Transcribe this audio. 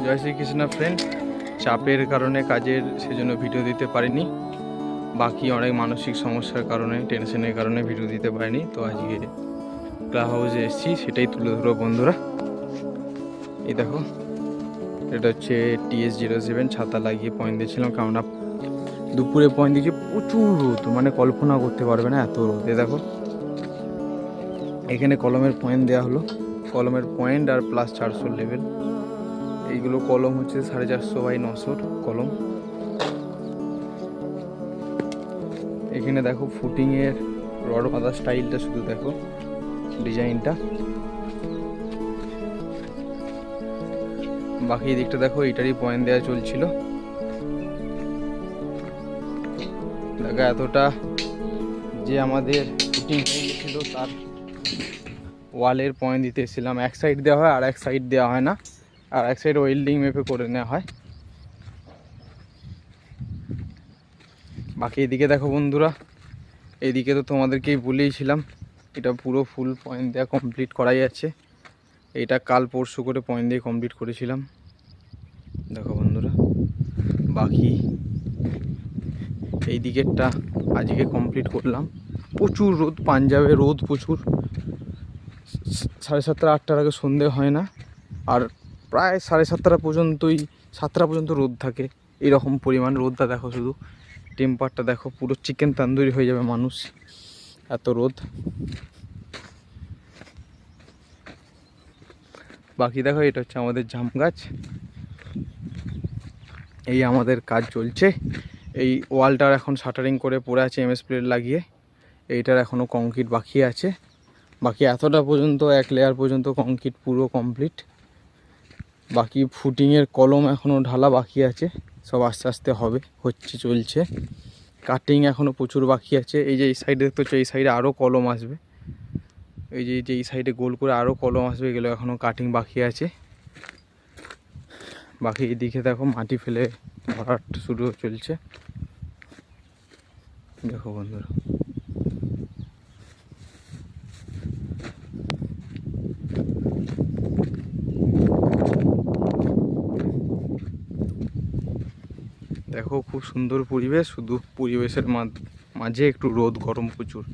জয় Shrikrishna friend. চাপের কারণে কাজের সেজন্য ভিডিও দিতে পারিনি, বাকি অনেক মানসিক সমস্যার কারণে, টেনশনের কারণে ভিডিও দিতে পারিনি। তো আজকে ক্লাব হাউসে এসেছি, সেটাই তুলে ধরো বন্ধুরা। এই দেখো, এটা হচ্ছে TS07 ছাতা লাগিয়ে পয়েন্ট দিয়েছিলাম, কারণ দুপুরে পয়েন্ট দিয়েছি, প্রচুর রোদ, মানে কল্পনা করতে পারবে না এত রোদ। দেখো এখানে কলমের পয়েন্ট দেওয়া হলো, কলমের পয়েন্ট আর প্লাস 400 লেভেল। এইগুলো কলম হচ্ছে 450 বাই 900 কলম। এখানে দেখো ফুটিংয়ের রড বাঁধা স্টাইলটা, শুধু দেখো ডিজাইনটা। বাকি দিকটা দেখো, এটারই পয়েন্ট দেওয়া চলছিল। দেখো এতটা যে আমাদের ফুটিং হয়ে গেছিলো, তার ওয়ালের পয়েন্ট দিতে এসেছিলাম। এক সাইড দেওয়া হয় আর এক সাইড দেওয়া হয় না, আর এক সাইড ওয়েল্ডিং মেপে করে নেওয়া হয়। বাকি এদিকে দেখো বন্ধুরা, এইদিকে তো তোমাদেরকেই বলেইছিলাম, এটা পুরো ফুল পয়েন্ট দেওয়া কমপ্লিট করাই আছে। এইটা কাল পরশু করে পয়েন্ট দিয়ে কমপ্লিট করেছিলাম। দেখো বন্ধুরা, বাকি এই দিকেরটা আজকে কমপ্লিট করলাম। প্রচুর রোদ, পাঞ্জাবে রোদ প্রচুর। 7:30 8টার আগে সন্ধে হয় না, আর প্রায় 7:30 পর্যন্তই, 7টা পর্যন্ত রোদ থাকে। এইরকম পরিমাণ রোদটা দেখো, শুধু টেম্পারটা দেখো, পুরো চিকেন তান্দুরি হয়ে যাবে মানুষ, এত রোদ। বাকি দেখো, এটা হচ্ছে আমাদের জাম গাছ। এই আমাদের কাজ চলছে। এই ওয়ালটার এখন শাটারিং করে পড়ে আছে MS প্লেট লাগিয়ে। এইটার এখনও কংক্রিট বাকি আছে। বাকি এতটা পর্যন্ত, এক লেয়ার পর্যন্ত কংক্রিট পুরো কমপ্লিট। বাকি ফুটিংয়ের কলম এখনও ঢালা বাকি আছে, সব আস্তে আস্তে হবে, হচ্ছে, চলছে। কাটিং এখনও প্রচুর বাকি আছে। এই যে এই সাইডে দেখতে হচ্ছে, এই সাইডে আরও কলম আসবে। এই সাইডে গোল করে আরও কলম আসবে, এগুলো এখনও কাটিং বাকি আছে। বাকি এদিকে দেখো মাটি ফেলে ভরাট শুরু চলছে। দেখো বন্ধুরা, দেখো খুব সুন্দর পরিবেশ, শুধু পরিবেশের মাঝে একটু রোদ, গরম প্রচুর।